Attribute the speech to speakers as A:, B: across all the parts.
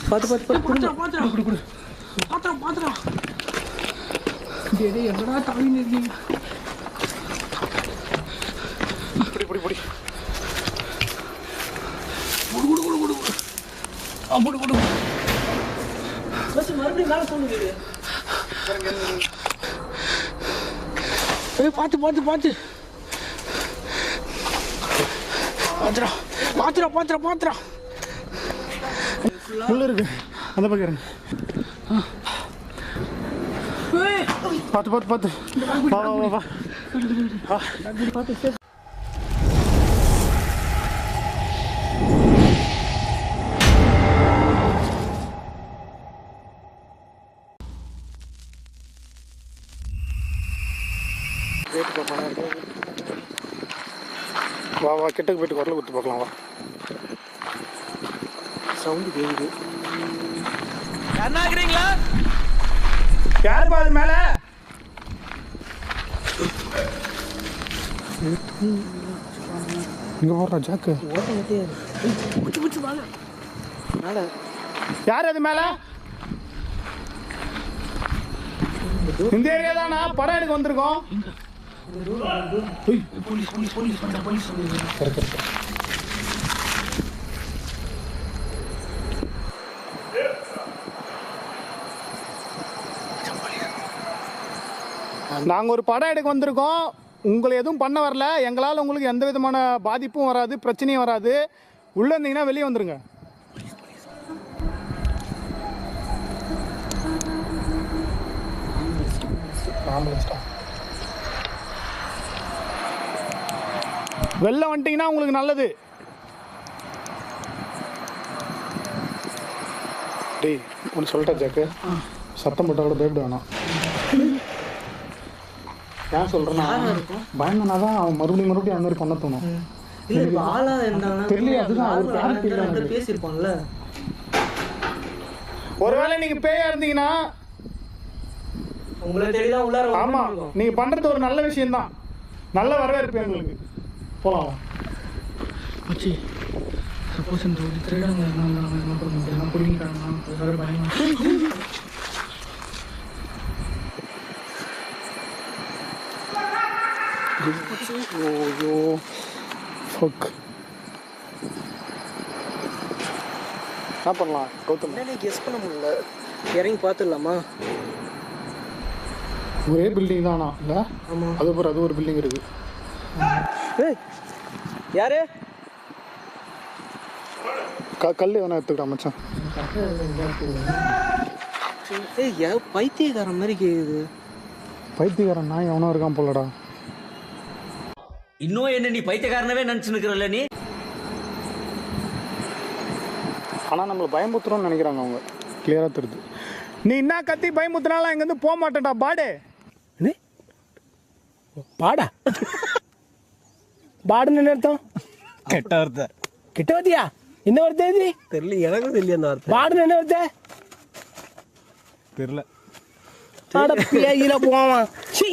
A: பார்த்து பார்த்து பார்த்து
B: பாத்துடா என்னடா தாவின்னு இருக்கீங்க.
A: பிடி பிடி பிடி
B: மறுபடியும் மேலே தோணுது. பார்த்து பார்த்து பார்த்து பாத்துடா பாத்துடா பாத்துடா பாத்துடா.
A: உள்ள இருக்கு அந்த பக்கம் இருங்க. பார்த்து பார்த்து பார்த்து வா வா வா வா பார்த்து. வா வா கிட்டக்கு போயிட்டு குரல் கொடுத்து பார்க்கலாம். வா சவுண்டு கேக்குது.
B: யாருனாக்குறீங்களா?
A: யார் பாது மேல? இங்க போடுறா ஜாக்கு. யார் அது மேல? இந்த ஏரியா தானா? படம் எடுக்க வந்திருக்கோம். நாங்க ஒரு படம் எடுக்க வந்திருக்கோம். உங்களை எதுவும் பண்ண வரல. எங்களால் உங்களுக்கு எந்த விதமான பாதிப்பும் வராது, பிரச்சனையும் வராது. உள்ள இருந்தீங்கன்னா வெளியே வந்துருங்க. வெளில வந்துட்டீங்கன்னா உங்களுக்கு நல்லது. டேய் ஒன்று சொல்லிட்டா ஜாக்கு, சத்தம் போட்டால் கூட பயப்பட வேணாம். ஏன் சொல்கிறேன்னா பயந்தனா தான் அவன் மறுபடியும் அந்த மாதிரி பண்ண தோணும். தெரியல, அதுதான் அவர் கிளாரிட்டி இல்லை.
B: பேசியிருப்பான்ல,
A: ஒருவேளை நீங்கள் பேயா இருந்தீங்கன்னா
B: உங்களை தெரியல உள்ளார.
A: ஆமாம், நீங்கள் பண்ணுறது ஒரு நல்ல விஷயம்தான். நல்ல வரவேற்பு எங்களுக்கு. போகலாம்
B: வச்சு சப்போஸ் இந்த ஒரு திருடங்க என்ன பண்ண முடியும், பிடிக்கிறாங்க பயமா.
A: OYO fuck. என்ன பண்ணலாம் கௌதம்?
B: கெஸ் பண்ண முடியல. இறங்கி பார்த்துடலாமா?
A: ஒரே பில்டிங் தானா? இல்லை
B: ஆமாம்,
A: அது ஒரு பில்டிங் இருக்குது.
B: யாரு
A: கல் வேணா எடுத்துக்கிட்டா மச்சான்.
B: பைத்தியக்காரன் மாதிரி கேக்குது.
A: பைத்தியக்காரன் நான் எவனோ இருக்கான் போலடா.
C: இன்னும் என்ன நீ பைத்தியக்காரனவே நினைச்சு நிக்கிறல்ல நீ?
A: ஆனால் நம்மளை பயமுத்துறோம்னு நினைக்கிறாங்க அவங்க. கிளியராக தெரியுது. நீ என்ன கத்தி பயமுத்துனாலும் இங்கேருந்து போக மாட்டேன்டா. பாடு
B: பாடா பாடுன்னு என்ன அர்த்தம்?
C: கெட்ட வார்த்தை.
B: கிட்ட வார்த்தையா? என்ன வார்த்தை இது?
C: தெரியல, எனக்கும் தெரியல அந்த வார்த்தை.
B: பாடுன்னு என்ன வார்த்தை?
C: தெரியல.
B: ஆட பேயில போவான். சீ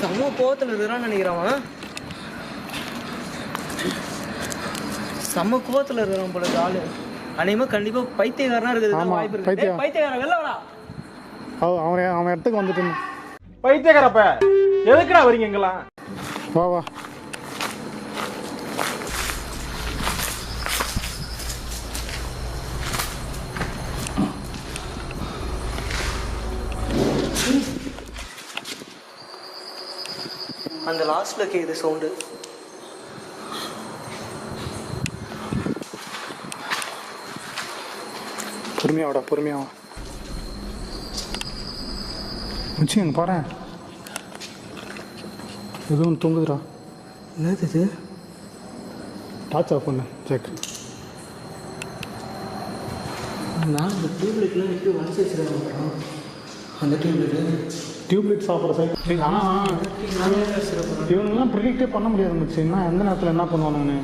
B: சம கோவத்தில் இருக்கிறான்னு நினைக்கிறான். சம கோவத்தில் இருக்கிறான் போல ஆளு. அனைமா கண்டிப்பா பைத்தியக்காரனா இருக்குது. வாய்ப்பு இருக்கு. பைத்தியக்காரன் வெளில வாடா.
A: அவன் இடத்துக்கு வந்துட்டு.
D: பைத்தியக்காரப்ப எதுக்குடா வரீங்க எங்கெல்லாம்?
A: வா வா.
B: அந்த லாஸ்ட்ல கேக்குது சவுண்டு.
A: பொறுமையாவடா பொறுமையாவா. மச்சி அங்கே பாரு, எதுவும் தூங்குதுடா.
B: என்னது இது?
A: டார்ச் ஆஃப் பண்ணு ஜாக்.
B: நான் இந்த டியூப்லைட்லாம் எப்படி வளைச்சி வச்சுருக்கேன். அந்த
A: டியூப்லைட் சாப்பிட்ற சைட். ஆனால் இவங்கெல்லாம் ப்ரிடிக்டே பண்ண முடியாது மச்சி. என்ன எந்த நேரத்தில் என்ன பண்ணுவானுங்கன்னு.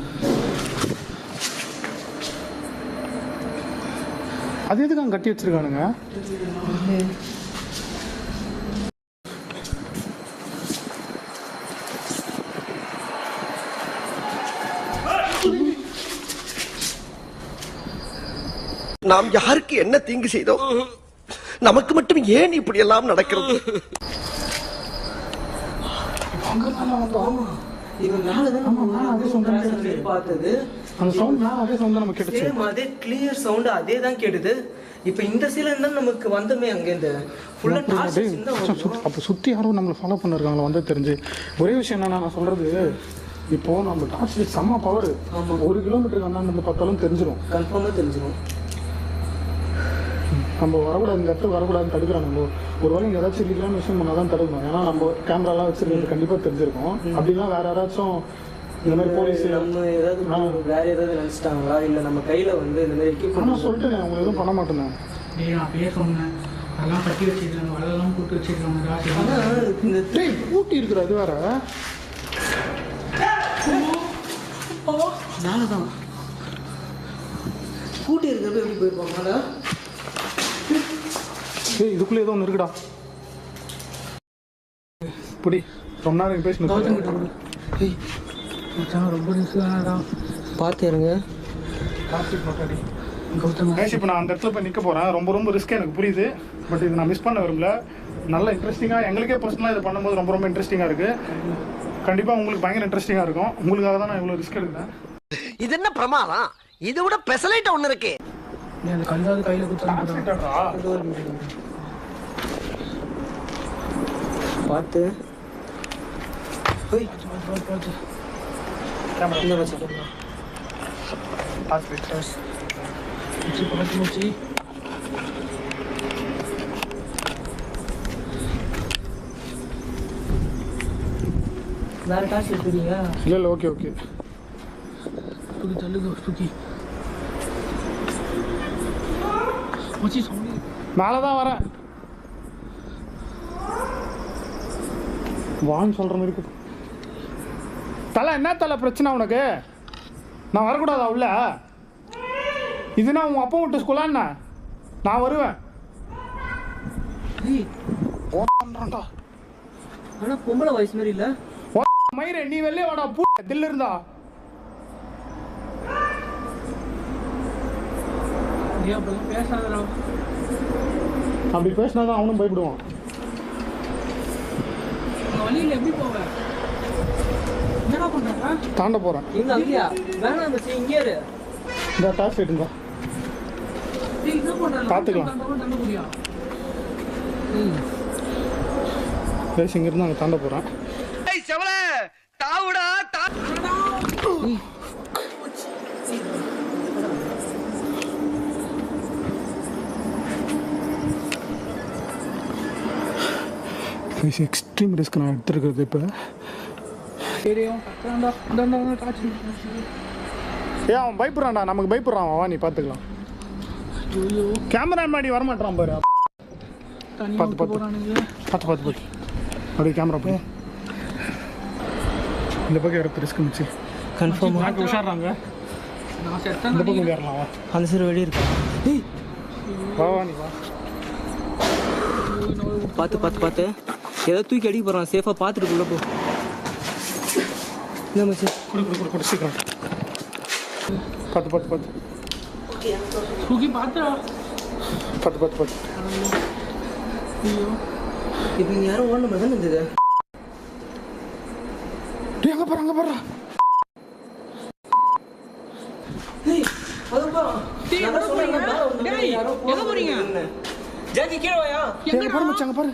A: அது எதுக்கு அங்கே கட்டி வச்சிருக்கானுங்க?
E: நாம் யாருக்கு என்ன தீங்கு செய்தோம்? நமக்கு மட்டும் ஏன் இப்படி எல்லாம் நடக்கிறது?
B: இவன் மேலதான் நம்ம பார்த்தது.
A: அந்த சவுண்ட் அதே சவுண்ட் தான் நமக்கு கேட்டுச்சு.
B: சேம் அதே கிளியர் சவுண்ட் அதே தான் கேட்டுது. இப்போ இந்த சீலன் தான் நமக்கு வந்தமே அங்க இந்த ஃபுல்லா டார்ச் சின்ன.
A: அப்போ சுற்றி யாரும் நம்மளை ஃபாலோ பண்ணிருக்காங்களா வந்து தெரிஞ்சு. ஒரே விஷயம் என்னன்னா நான் சொல்றது, இப்போ நம்ம டார்ச் லைட் செம்ம பவர். 1 கிலோமீட்டருக்கு அண்ணா பார்த்தாலும் தெரிஞ்சிடும்,
B: கன்ஃபார்மாக தெரிஞ்சிடும்.
A: நம்ம வரக்கூடாது, இந்த இடத்துக்கு வரக்கூடாதுன்னு தடுக்கிறாங்க. நம்ம ஒரு வேளை இங்கே ஏதாச்சும் இல்லைன்னு விஷயம் பண்ணால் தான் தடுக்கணும். ஏன்னா நம்ம கேமராலாம் வச்சுருக்கிறது கண்டிப்பாக தெரிஞ்சிருக்கும். அப்படின்னா வேற யாராச்சும் இந்த மாதிரி போலீஸ்
B: நம்ம ஏதாவது வேற ஏதாவது நினைச்சிட்டாங்களா, இல்லை நம்ம கையில வந்து இந்த மாதிரி எக்யூப்மெண்ட்.
A: நான் சொல்லிட்டேன், அவங்க எதுவும் பண்ண மாட்டேன்.
F: நான் அப்படியே சொன்னேன், அதெல்லாம் கட்டி வச்சிருக்காங்க, வலையெல்லாம் போட்டு வச்சிருக்காங்க.
B: இந்த
A: பூட்டி இருக்கிற அது வேற
B: நாளதான் பூட்டி இருக்கிறப்ப எப்படி போயிருப்பாங்களா?
A: இதுக்குள்ளே ஏதோ ஒன்று இருக்குடா. இப்படி ரொம்ப நேரம் பேசணும்.
F: ரொம்ப ரிஸ்க்கானடா,
B: பார்த்து இருங்க.
A: இப்போ நான் அந்த இடத்துல போய் நிற்க போகிறேன். ரொம்ப ரிஸ்க் எனக்கு புரியுது. பட் இது நான் மிஸ் பண்ண விரும்பல. நல்ல இன்ட்ரெஸ்டிங்காக, எங்களுக்கே பர்சனலாக இது பண்ணும்போது ரொம்ப இன்ட்ரெஸ்டிங்காக இருக்குது. கண்டிப்பாக உங்களுக்கு பயங்கர இன்ட்ரெஸ்டிங்காக இருக்கும். உங்களுக்காக தான் நான் இவ்வளோ ரிஸ்க் எடுக்கிறேன்.
E: இது என்ன பிரமாதம்? இதை விட பெசலைட் ஒண்ணு இருக்கு.
F: நீ அந்த கல்லாவது கையில் கொடுத்துருக்கா.
B: பார்த்து இந்த வச்சு
F: பக்கத்து மூச்சு.
B: வேற டார்ச் எடுத்துறீங்க?
A: இல்லை ஓகே
F: தூக்கி தள்ளுங்க, தூக்கி மூச்சு சொல்லி
A: மேலே தான் வரேன். வான்னு சொல்கிற மாதிரி இருக்கு. தலை என்ன தலை பிரச்சனை உனக்கு? நான் வரக்கூடாதா உள்ள? இதுனா உன் அப்பா விட்டு ஸ்கூலா என்ன? நான் வருவேன்.
B: ஆனா பொம்பளை வயசு மாதிரி இல்ல.
A: மயிரே நீ வெளியே வாடா பூ தில்லு இருந்தா.
F: பேசாதடா.
A: அப்படி பேசினாதான் அவனும் பயப்படுவான்.
F: வழியில் எப்படி போவேன்? என்னடா பண்றாங்க?
A: தாண்ட போறேன்.
B: இங்க அங்கயா வேணாம் மச்சி, இங்கே இரு.
A: இந்த டாஸ் எடுங்க.
F: என்ன பண்றாங்க?
A: பாத்துக்கலாம்.
F: தாண்ட முடியா?
A: பேசி இங்க இருந்து அங்க தாண்ட போறேன்.
E: ஏய் செவல தாவுடா தா.
A: எக்ஸ்ட்ரீம் ரிஸ்க் நான் எடுத்துருக்கிறது. இப்போ
F: தெரியும் காட்சி.
A: அவன் பயப்படுறான்டா, நமக்கு பயப்படுறான். வா நீ பார்த்துக்கலாம். கேமரா மாடி வரமாட்டான் பாரு. பார்த்து அப்படியே கேமரா போய் இந்த பக்கம் எடுத்து ரிஸ்க் மிச்சு
B: கன்ஃபார்ம்
A: உஷாடுறாங்க.
F: நான்
A: இந்த
F: செத்தேன்.
A: பக்கம் ஏறலாம். வா
B: அந்த சைடு வெளியே இருக்கு.
A: வா நீ வா.
B: பார்த்து ஏதோ தூக்கி அடிக்க போறான். சேஃபா பார்த்துட்டு உள்ள போ. என்ன மச்சி?
A: குடு சீக்கிரம். பார்த்து
F: தூக்கி பார்த்தா
B: இப்போ இங்க யாரும் ஓடணும் மாதிரி தான் இருந்தது.
A: அங்கே போகிறா.
B: ஜாக்கி கீழே வாயா.
A: பாரு மச்சான், அங்கே பாரு.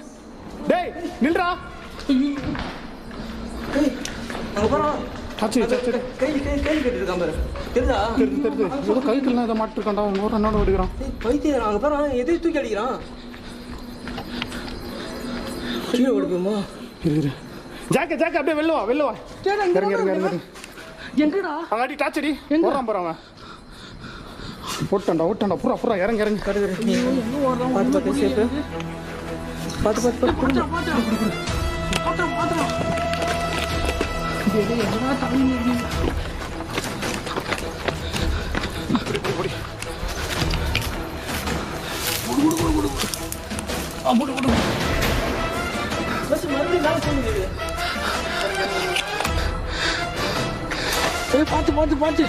A: டேய் நில்றா.
B: அங்க போறோம்.
A: சரி
B: கேள்வி கேட்டு இருக்கான் பாரு. தெரியுதா?
A: தெரியுது. ஏதோ கைக்கெல்லாம் இதை மாட்டிருக்காண்டா. ஒரு என்னோட ஓடிக்கிறான்.
B: பைத்தியம். அங்க பாரு எதை தூக்கி அடிக்கிறான். கீழே ஓடிப்போமா?
A: இரு ஜாக்க அப்படியே வெளில வா. இறங்க.
F: எங்கடா
A: அங்காடி டாச்சடி ஓடுறான் பாரு அவன். ஓட்டாண்டா புறா இறங்க.
B: பார்த்து சேஃபு. பார்த்து
F: எங்கடா தண்ணி?
B: மறுபடியும் மேலே சொல்லுங்க.
F: பார்த்து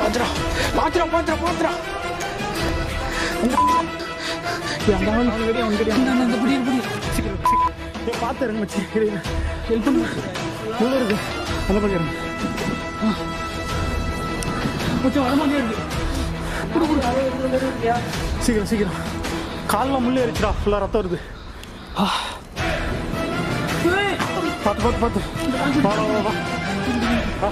A: பாத்துடா பாத்துடா பாத்துடா பாத்துடா பார்த்து இருங்க மச்சி ஹெல்ப் பண்ணு எவ்வளோ இருக்கு அந்த பக்கம் இருங்க கொஞ்சம் வரமாட்டே இருக்கு சீக்கிரம் சீக்கிரம் காலில் முள்ளே இருச்சுடா ஃபுல்லாக ரத்தம் வருது பார்த்து பார்த்து பார்த்து வா வா வா